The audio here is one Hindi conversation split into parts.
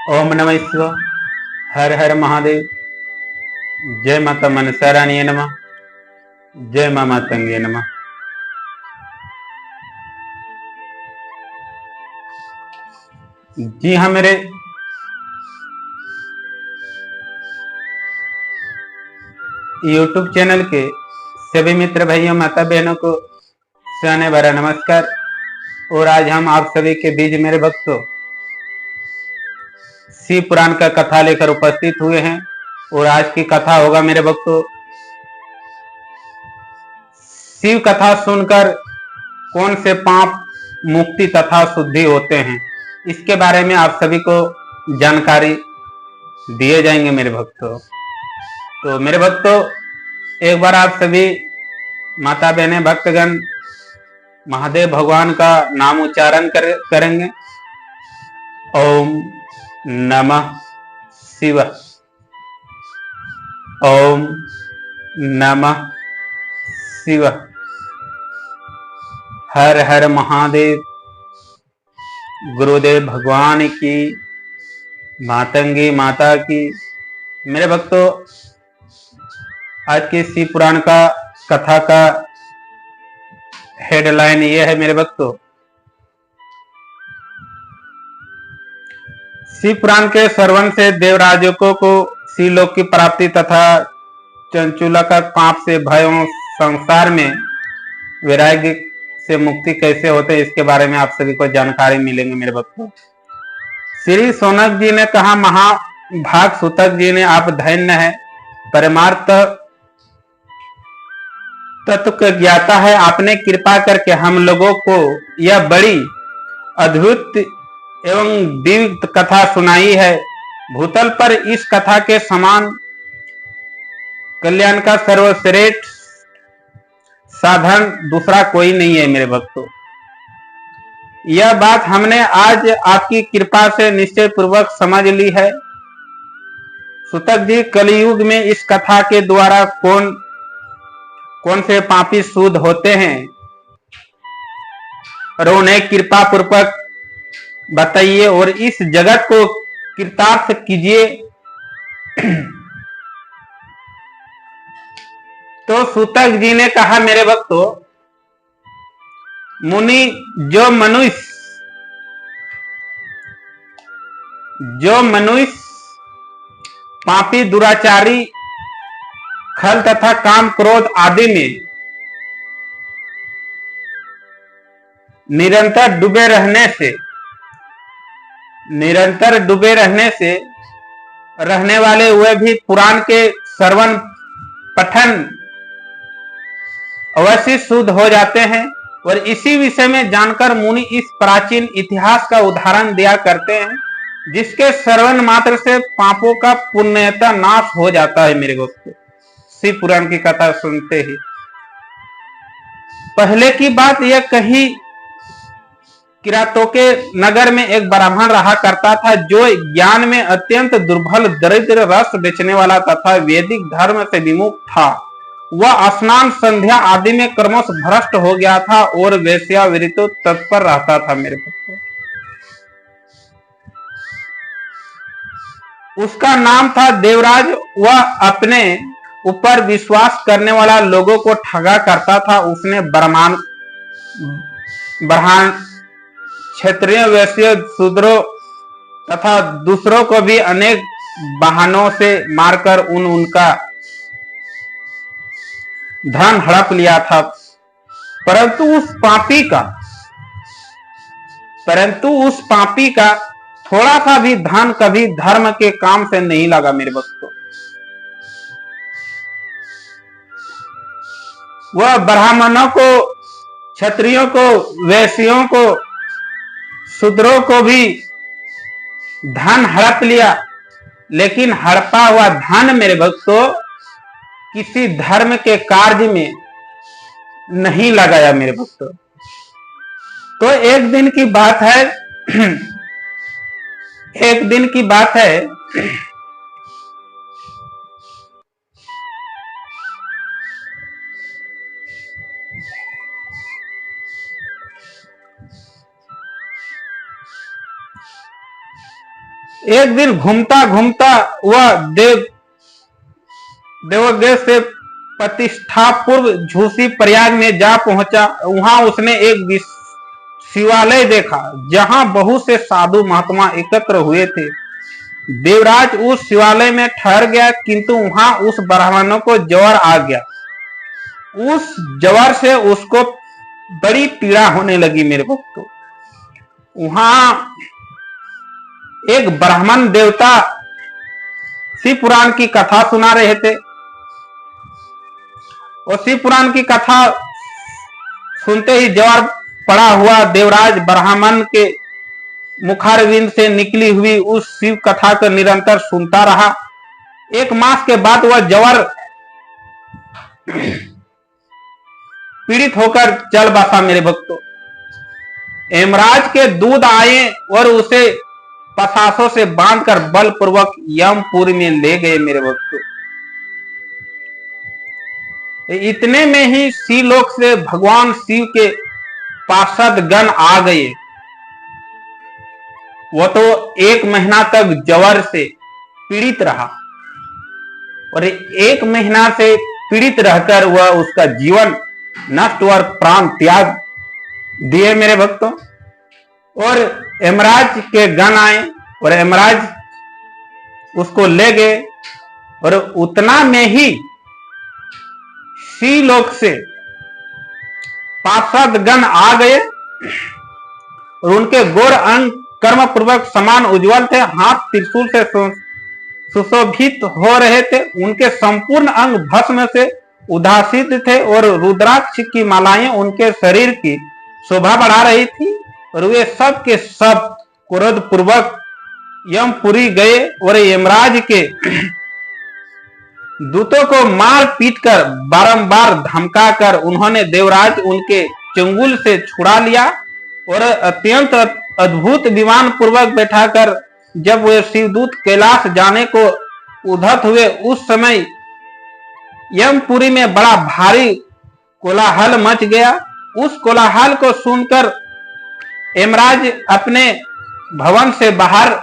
ओम नमः शिवाय। हर हर महादेव। जय माता मनसा रानी नमः। जय मां मातंगे नमः। जी हाँ, मेरे YouTube चैनल के सभी मित्र भाइयों माता बहनों को सने भरा नमस्कार। और आज हम आप सभी के बीच मेरे भक्तों शिव पुराण का कथा लेकर उपस्थित हुए हैं। और आज की कथा होगा मेरे भक्तों, शिव कथा सुनकर कौन से पाप मुक्ति तथा शुद्धि होते हैं, इसके बारे में आप सभी को जानकारी दिए जाएंगे मेरे भक्तों। तो मेरे भक्तों, एक बार आप सभी माता बहने भक्तगण महादेव भगवान का नाम उच्चारण करेंगे। ओम नमः शिवाय। ओम नमः शिवाय। हर हर महादेव। गुरुदेव भगवान की, मातंगी माता की। मेरे भक्तों, आज के शिव पुराण का कथा का हेडलाइन ये है मेरे भक्तों, शिव पुराण के श्रवण से देवराजकों को शिवलोक की प्राप्ति तथा चंचुला का पाप से भयों संसार में वैराग्य से मुक्ति कैसे होते हैं, इसके बारे में आप सभी को जानकारी मिलेंगे मेरे भक्तों। श्री सोनक जी ने कहा, महाभाग सूतक जी ने, आप धन्य है, परमार्थ तत्व का ज्ञाता है। आपने कृपा करके हम लोगों को यह बड़ी अद्भुत एवं दिव्य कथा सुनाई है। भूतल पर इस कथा के समान कल्याण का सर्वश्रेष्ठ साधन दूसरा कोई नहीं है मेरे भक्तों। यह बात हमने आज आपकी कृपा से निश्चय पूर्वक समझ ली है। सुतक जी, कलयुग में इस कथा के द्वारा कौन कौन से पापी शुद्ध होते हैं और उन्हें कृपा पूर्वक बताइए और इस जगत को कृतार्थ कीजिए। तो सूतक जी ने कहा, मेरे भक्तों, मुनि जो मनुष्य पापी दुराचारी खल तथा काम क्रोध आदि में निरंतर डूबे रहने से रहने वाले वे भी पुराण के श्रवण पठन अवश्य शुद्ध हो जाते हैं। और इसी विषय में जानकर मुनि इस प्राचीन इतिहास का उदाहरण दिया करते हैं, जिसके श्रवण मात्र से पापों का पुण्यता नाश हो जाता है मेरे भक्तों। शिव पुराण की कथा सुनते ही पहले की बात यह कही, किरातों के नगर में एक ब्राह्मण रहा करता था, जो ज्ञान में अत्यंत दुर्बल, दरिद्र, रस बेचने वाला तथा वैदिक धर्म से विमुख था। वह स्नान संध्या आदि में क्रमश भ्रष्ट हो गया था और वेश्यावृत्ति तत्पर रहता था मेरे पुत्र। उसका नाम था देवराज। वह अपने ऊपर विश्वास करने वाला लोगों को ठगा करता था। उसने ब्राह्मण, क्षत्रिय, वैश्य, शूद्रों तथा दूसरों को भी अनेक बहानों से मारकर उनका धन हड़प लिया था। परंतु उस पापी का थोड़ा सा भी धन कभी धर्म के काम से नहीं लगा मेरे भक्तों। वह ब्राह्मणों को, क्षत्रियों को, वैश्यों को, शूद्रों को भी धन हड़प लिया, लेकिन हड़पा हुआ धन मेरे भक्तों किसी धर्म के कार्य में नहीं लगाया मेरे भक्तों। तो एक दिन की बात है एक दिन घूमता घूमता वह देवोगे से प्रतिष्ठा पूर्व झूसी प्रयाग में जा पहुंचा। वहां उसने एक शिवालय देखा जहां बहुत से साधु महात्मा एकत्र हुए थे। देवराज उस शिवालय में ठहर गया, किंतु वहां उस ब्राह्मणों को ज्वर आ गया। उस ज्वर से उसको बड़ी पीड़ा होने लगी। मेरे भक्तों, वहां एक ब्राह्मण देवता शिव पुराण की कथा सुना रहे थे, और शिव पुराण की कथा सुनते ही ज्वर पड़ा हुआ देवराज ब्राह्मण के मुखारविंद से निकली हुई उस शिव कथा को निरंतर सुनता रहा। एक मास के बाद वह ज्वर पीड़ित होकर चल बसा। मेरे भक्तों, यमराज के दूत आए और उसे पसासों से बांधकर बलपूर्वक यमपुरी में ले गए। मेरे भक्तों, इतने में ही शिवलोक से भगवान शिव के पार्षद गण आ गए। वो तो 1 महीना तक ज्वर से पीड़ित रहा, और 1 महीना से पीड़ित रहकर वह उसका जीवन नष्ट और प्राण त्याग दिए। मेरे भक्तों, और यमराज के गण आए और यमराज उसको ले गए, और उतना में ही शिवलोक से पार्षद गण आ गए, और उनके गोर अंग कर्म पूर्वक समान उज्जवल थे, हाथ त्रिशूल से सुशोभित हो रहे थे। उनके संपूर्ण अंग भस्म से उदासित थे, और रुद्राक्ष की मालाएं उनके शरीर की शोभा बढ़ा रही थी। और वे सब के सब क्रोध पूर्वक यमपुरी गए, और यमराज के दूतों को मार पीट कर बारंबार धमका कर उन्होंने देवराज उनके चंगुल से छुड़ा लिया, और अत्यंत अद्भुत विमान पूर्वक बैठाकर जब वे शिवदूत कैलाश जाने को उद्धत हुए, उस समय यमपुरी में बड़ा भारी कोलाहल मच गया। उस कोलाहल को सुनकर यमराज अपने भवन से बाहर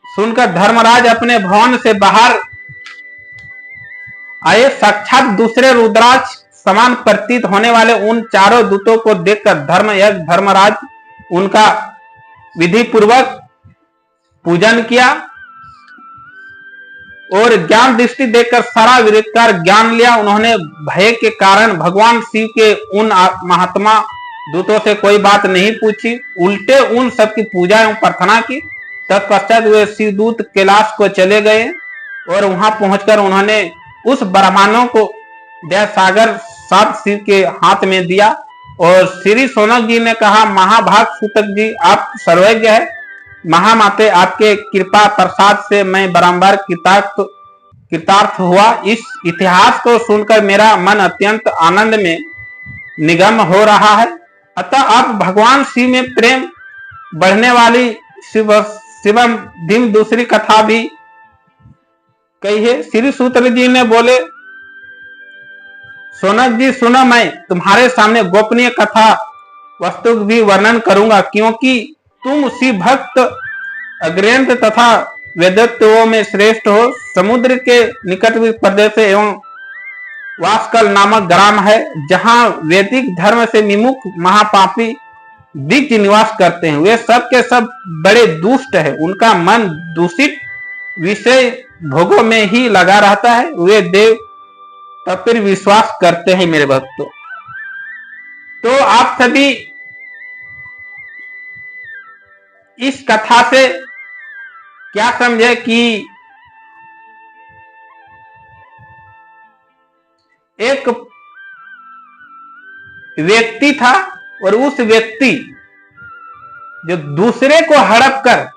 धर्मराज अपने भवन से बाहर आए। साक्षात दूसरे रुद्राक्ष समान प्रतीत होने वाले उन चारों दूतों को देखकर धर्मराज उनका विधि पूर्वक पूजन किया, और ज्ञान दृष्टि देखकर सारा विवेककार ज्ञान लिया। उन्होंने भय के कारण भगवान शिव के उन महात्मा दूतों से कोई बात नहीं पूछी, उल्टे उन सबकी पूजा एवं प्रार्थना की। तत्पश्चात वे शिवदूत कैलाश को चले गए, और वहां पहुंचकर उन्होंने उस ब्राह्मणों को दया सागर सात शिव के हाथ में दिया। और श्री सोनक जी ने कहा, महाभाग सूतक जी, आप सर्वज्ञ है, महामाते आपके कृपा प्रसाद से मैं बारंबार कृतार्थ हुआ। इस इतिहास को सुनकर मेरा मन अत्यंत आनंद में निगम हो रहा है। अतः आप भगवान शिव में प्रेम बढ़ने वाली शिवम धिम दूसरी कथा भी कही है। श्री सूत्र जी ने बोले, सोनक जी सुनो, मैं तुम्हारे सामने गोपनीय कथा वस्तु भी वर्णन करूंगा, क्योंकि तुम शिव भक्त अग्रंथ तथा वेदत्वों में श्रेष्ठ हो। समुद्र के निकट प्रदेश एवं वास्कल नामक ग्राम है, जहां वैदिक धर्म से विमुख महापापी दिग्ज निवास करते हैं। वे सब के सब बड़े दुष्ट है, उनका मन दूषित विषय भोगों में ही लगा रहता है। वे देव तब फिर विश्वास करते हैं। मेरे भक्तों, तो आप सभी इस कथा से क्या समझे कि एक व्यक्ति था, और उस व्यक्ति जो दूसरे को हड़प कर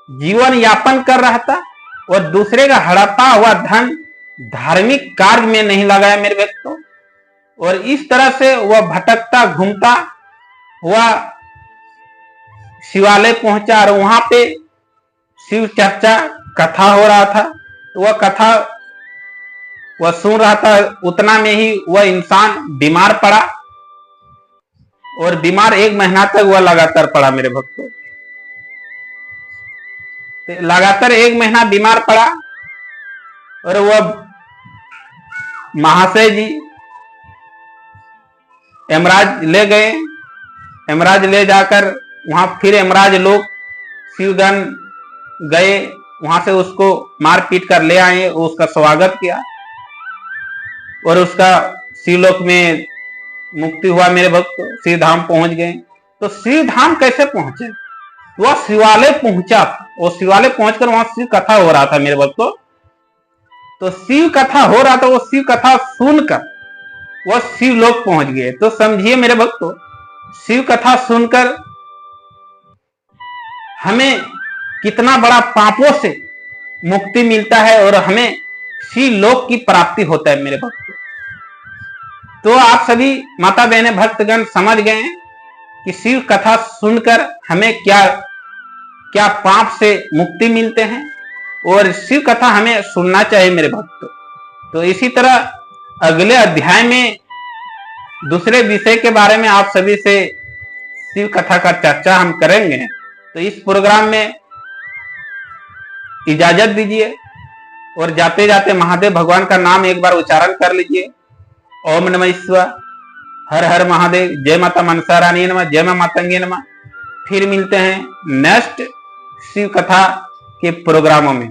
जीवन यापन कर रहा था, और दूसरे का हड़पा हुआ धन धार्मिक कार्य में नहीं लगाया। मेरे व्यक्तों, और इस तरह से वह भटकता घूमता हुआ शिवालय पहुंचा, और वहां पे शिव चर्चा कथा हो रहा था। तो वह कथा वह सुन रहा था, उतना में ही वह इंसान बीमार पड़ा, और बीमार 1 महीना तक वह लगातार पड़ा। मेरे भक्तों, तो लगातार 1 महीना बीमार पड़ा और वह महाशय जी यमराज ले गए। यमराज ले जाकर वहां फिर यमराज लोग शिवगण गए, वहां से उसको मार पीट कर ले आए, उसका स्वागत किया और उसका शिवलोक में मुक्ति हुआ। मेरे भक्त शिव धाम पहुंच गए। तो शिव धाम कैसे पहुंचे? वह शिवालय पहुंचा, वो शिवालय पहुंचकर वहां शिव कथा हो रहा था मेरे भक्तों। तो शिव कथा हो रहा था, वो शिव कथा सुनकर वह शिवलोक पहुंच गए। तो समझिए मेरे भक्तों, शिव कथा सुनकर हमें कितना बड़ा पापों से मुक्ति मिलता है और हमें शिवलोक की प्राप्ति होता है मेरे भक्तों। तो आप सभी माता बहने भक्तगण समझ गए कि शिव कथा सुनकर हमें क्या क्या पाप से मुक्ति मिलते हैं और शिव कथा हमें सुनना चाहिए मेरे भक्तों। तो इसी तरह अगले अध्याय में दूसरे विषय के बारे में आप सभी से शिव कथा का चर्चा हम करेंगे। तो इस प्रोग्राम में इजाजत दीजिए और जाते जाते महादेव भगवान का नाम एक बार उच्चारण कर लीजिए। ओम नमः शिवाय, हर हर महादेव, जय माता मनसा रानी नमः, जय मां मातंगी नमः। फिर मिलते हैं नेक्स्ट शिव कथा के प्रोग्रामों में।